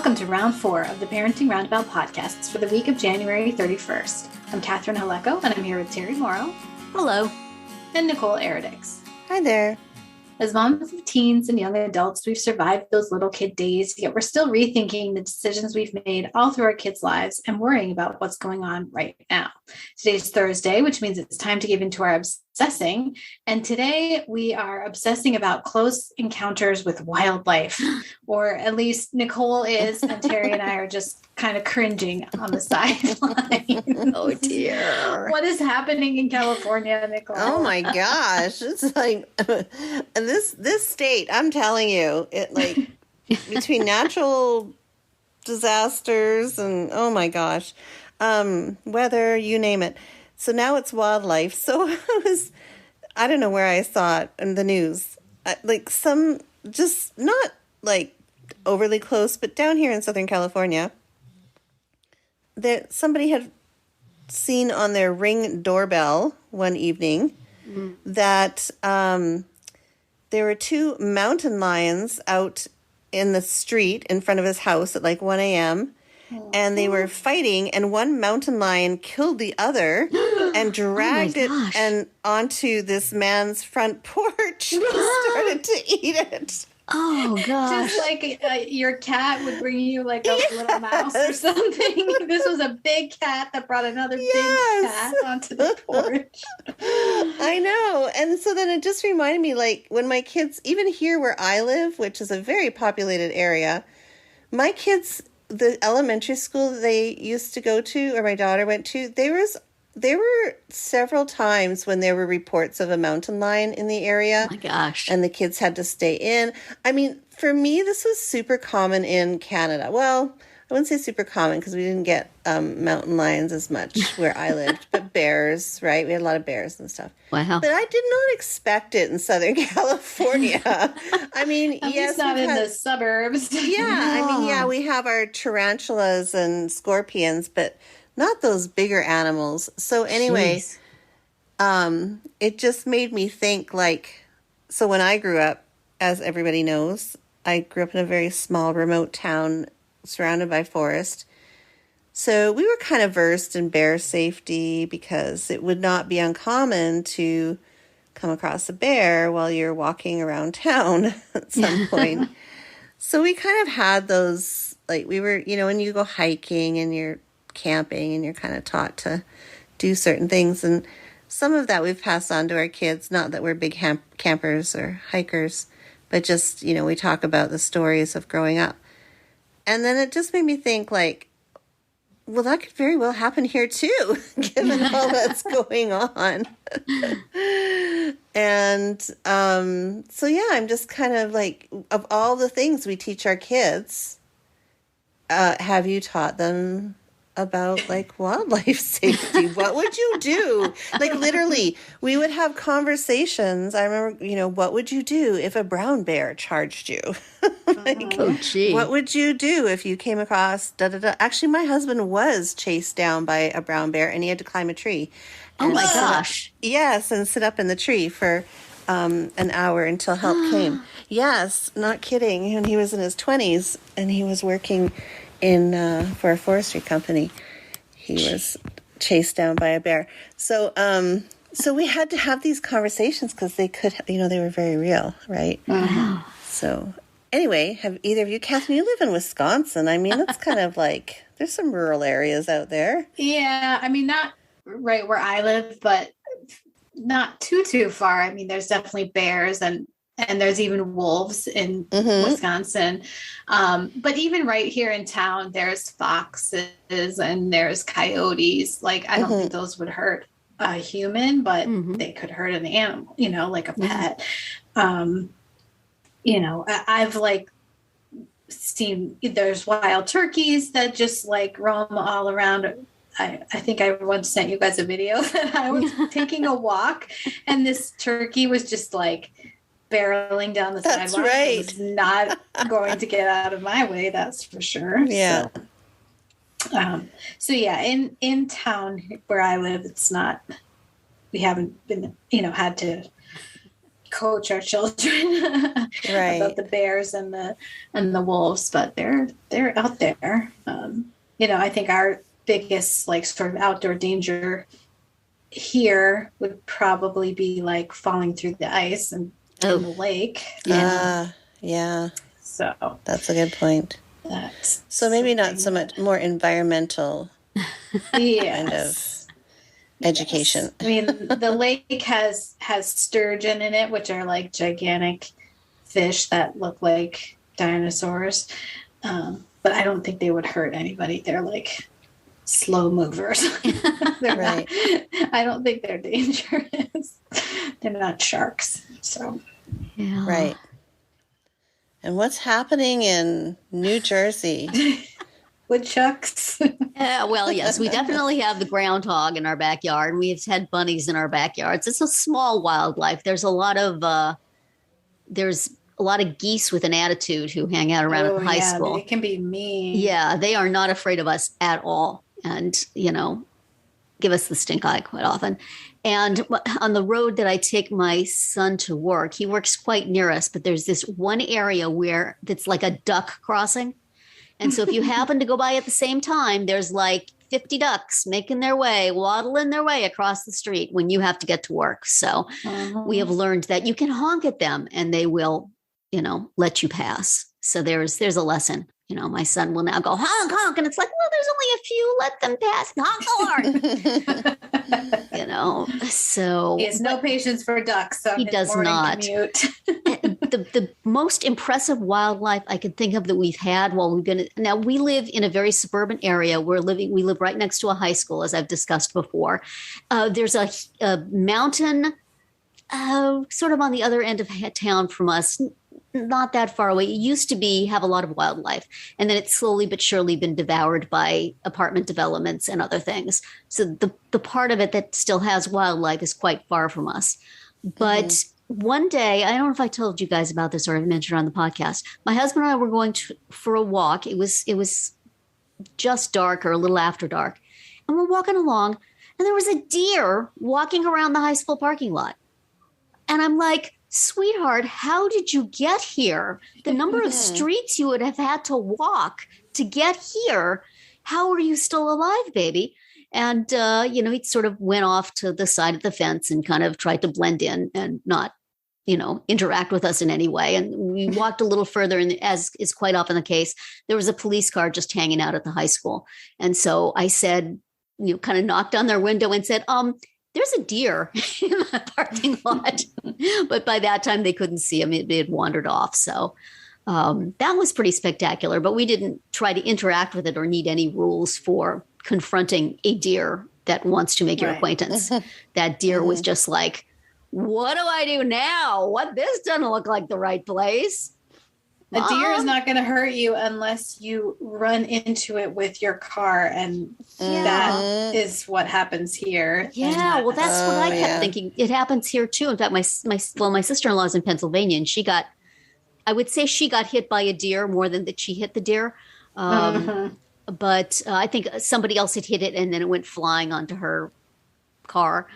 Welcome to round 4 of the Parenting Roundabout podcasts for the week of January 31st. I'm Catherine Haleko, and I'm here with Terry Morrow. Hello. And Nicole Eridix. Hi there. As moms of teens and young adults, we've survived those little kid days, yet we're still rethinking the decisions we've made all through our kids' lives and worrying about what's going on right now. Today's Thursday, which means it's time to give into our obsessing. And today we are obsessing about close encounters with wildlife, or at least Nicole is, and Terry and I are just kind of cringing on the sideline. Oh dear. What is happening in California, Nicole? Oh my gosh. It's like this state, I'm telling you, it like between natural disasters and oh my gosh, weather, you name it. So now it's wildlife. So I don't know where I saw it in the news. Like some, just not like overly close, but down here in Southern California, that somebody had seen on their Ring doorbell one evening that there were 2 mountain lions out in the street in front of his house at like 1 a.m. And they were fighting, and one mountain lion killed the other and dragged it and onto this man's front porch and started to eat it. Oh, gosh. Just like your cat would bring you like a little mouse or something. This was a big cat that brought another big cat onto the porch. I know. And so then it just reminded me, like, when my kids, even here where I live, which is a very populated area, my kids, the elementary school they used to go to, or my daughter went to, there were several times when there were reports of a mountain lion in the area. Oh my gosh. And the kids had to stay in. I mean, for me, this was super common in Canada. Well, I wouldn't say super common because we didn't get mountain lions as much where I lived, but bears, right? We had a lot of bears and stuff. Wow. But I did not expect it in Southern California. I mean, At least not in the suburbs. Yeah, I mean, yeah, we have our tarantulas and scorpions, but not those bigger animals. So anyway, it just made me think, like, so when I grew up, as everybody knows, I grew up in a very small, remote town surrounded by forest. So we were kind of versed in bear safety because it would not be uncommon to come across a bear while you're walking around town at some point. So we kind of had those, like, we were, you know, when you go hiking and you're camping and you're kind of taught to do certain things, and some of that we've passed on to our kids. Not that we're big campers or hikers, but just, you know, we talk about the stories of growing up. And then it just made me think, like, well, that could very well happen here too, given all that's going on. And so yeah, I'm just kind of like, of all the things we teach our kids, have you taught them about like wildlife safety? What would you do? Like literally, we would have conversations. I remember, you know, what would you do if a brown bear charged you? Like, oh, gee. What would you do if you came across da da da? Actually, my husband was chased down by a brown bear, and he had to climb a tree. Oh my gosh! Yes, and sit up in the tree for an hour until help came. Yes, not kidding. And he was in his 20s, and he was working for a forestry company. He was chased down by a bear. So so we had to have these conversations because they could, you know, they were very real, right? So anyway, have either of you, Catherine, you live in Wisconsin. I mean, it's kind of like, there's some rural areas out there. Yeah, I mean, not right where I live, but not too far. I mean, there's definitely bears and there's even wolves in Wisconsin. But even right here in town, there's foxes and there's coyotes. Like, I don't think those would hurt a human, but they could hurt an animal, you know, like a pet. You know, I've like seen, there's wild turkeys that just like roam all around. I think I once sent you guys a video that I was taking a walk and this turkey was just like barreling down the That's sidewalk. right. It was not going to get out of my way, that's for sure. Yeah. So yeah, in town where I live, it's not, we haven't been, you know, had to coach our children about the bears and the wolves, but they're out there. I think our biggest like sort of outdoor danger here would probably be like falling through the ice and in the lake. Yeah. So that's a good point. So maybe not so much more environmental kind of education. I mean, the lake has sturgeon in it, which are like gigantic fish that look like dinosaurs. But I don't think they would hurt anybody. They're like slow movers. Right. I don't think they're dangerous. They're not sharks. So, yeah. Right. And what's happening in New Jersey? Woodchucks. Well, yes, we definitely have the groundhog in our backyard. We've had bunnies in our backyards. It's a small wildlife. There's a lot of geese with an attitude who hang out around at the high school. They can be mean. Yeah, they are not afraid of us at all, and give us the stink eye quite often. And on the road that I take my son to work, he works quite near us, but there's this one area where it's like a duck crossing. And so if you happen to go by at the same time, there's like 50 ducks waddling their way across the street when you have to get to work. So we have learned that you can honk at them and they will, let you pass. So there's a lesson. My son will now go honk, honk. And it's like, well, there's only a few, let them pass. Honk hard. So he has no patience for ducks. So he does not. The most impressive wildlife I could think of that we've had while we've been, now we live in a very suburban area. We live right next to a high school, as I've discussed before. There's a mountain sort of on the other end of town from us, not that far away. It used to have a lot of wildlife, and then it's slowly but surely been devoured by apartment developments and other things. So the part of it that still has wildlife is quite far from us. But one day, I don't know if I told you guys about this or I mentioned it on the podcast. My husband and I were going for a walk. It was just dark or a little after dark, and we're walking along, and there was a deer walking around the high school parking lot. And I'm like, sweetheart, how did you get here? The number of streets you would have had to walk to get here. How are you still alive, baby? And, he sort of went off to the side of the fence and kind of tried to blend in and not, interact with us in any way. And we walked a little further, and as is quite often the case, there was a police car just hanging out at the high school. And so I said, kind of knocked on their window and said, there's a deer in the parking lot. But by that time, they couldn't see him. It had wandered off. So that was pretty spectacular. But we didn't try to interact with it or need any rules for confronting a deer that wants to make your acquaintance. That deer was just like, what do I do now? This doesn't look like the right place. A deer is not going to hurt you unless you run into it with your car. And that is what happens here. Yeah, well, that's what I kept thinking. It happens here, too. In fact, my sister-in-law is in Pennsylvania, and I would say she got hit by a deer more than that she hit the deer. But I think somebody else had hit it, and then it went flying onto her car.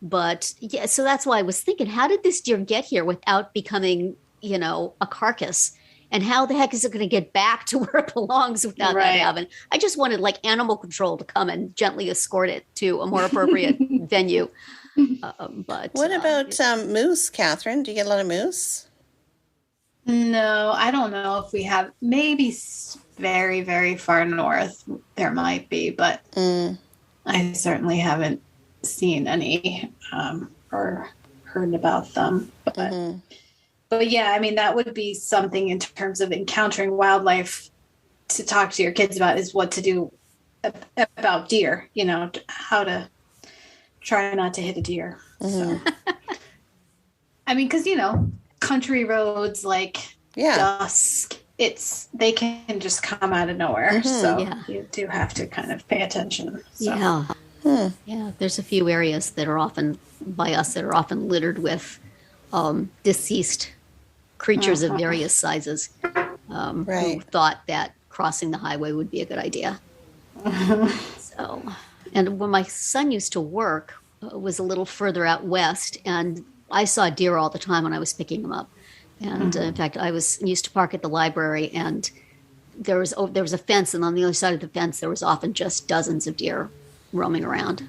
But, yeah, so that's why I was thinking, how did this deer get here without becoming, a carcass? And how the heck is it going to get back to where it belongs without that happening? I just wanted animal control to come and gently escort it to a more appropriate venue. But what about moose, Catherine? Do you get a lot of moose? No, I don't know if we have. Maybe very, very far north there might be, but I certainly haven't seen any or heard about them. But yeah, I mean, that would be something in terms of encountering wildlife to talk to your kids about, is what to do about deer, how to try not to hit a deer. So, I mean, because, country roads dusk, they can just come out of nowhere. So you do have to kind of pay attention. So. Yeah. Yeah. There's a few areas that are often littered with deceased creatures of various sizes who thought that crossing the highway would be a good idea. So, and when my son used to work was a little further out west, and I saw deer all the time when I was picking them up. And in fact, I used to park at the library, and there was a fence, and on the other side of the fence, there was often just dozens of deer roaming around,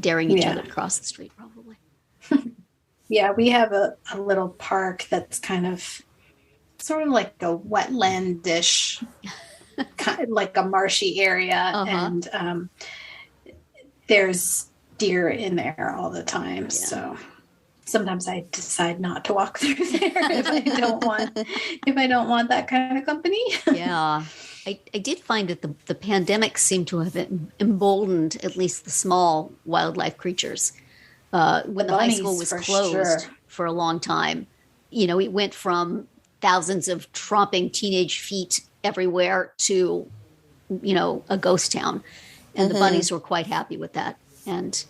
daring each other to cross the street, probably. Yeah, we have a little park that's kind of sort of like a wetland-ish, kind of like a marshy area, and there's deer in there all the time. Yeah. So sometimes I decide not to walk through there if I don't want that kind of company. Yeah. I did find that the pandemic seemed to have emboldened at least the small wildlife creatures. When the high school was closed for a long time, it went from thousands of tromping teenage feet everywhere to, a ghost town. And the bunnies were quite happy with that. And,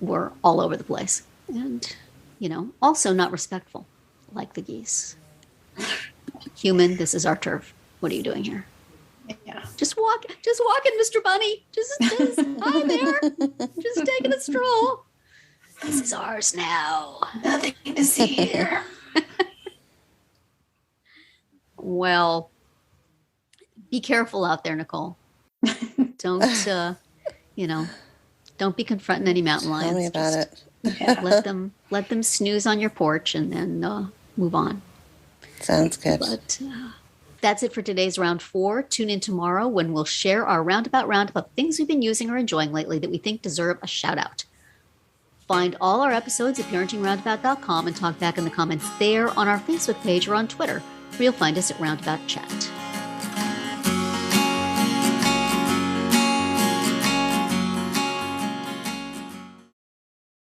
were all over the place. And, also not respectful, like the geese. Human, this is our turf. What are you doing here? Yeah. Just walking, Mr. Bunny. Just hi there. Just taking a stroll. This is ours now. Nothing to see here. Well, be careful out there, Nicole. Don't be confronting any mountain lions. Tell me about it. Yeah. Let them snooze on your porch and then move on. Sounds good. But that's it for today's round 4. Tune in tomorrow when we'll share our roundabout of things we've been using or enjoying lately that we think deserve a shout out. Find all our episodes at parentingroundabout.com and talk back in the comments there, on our Facebook page, or on Twitter, where you'll find us at Roundabout Chat.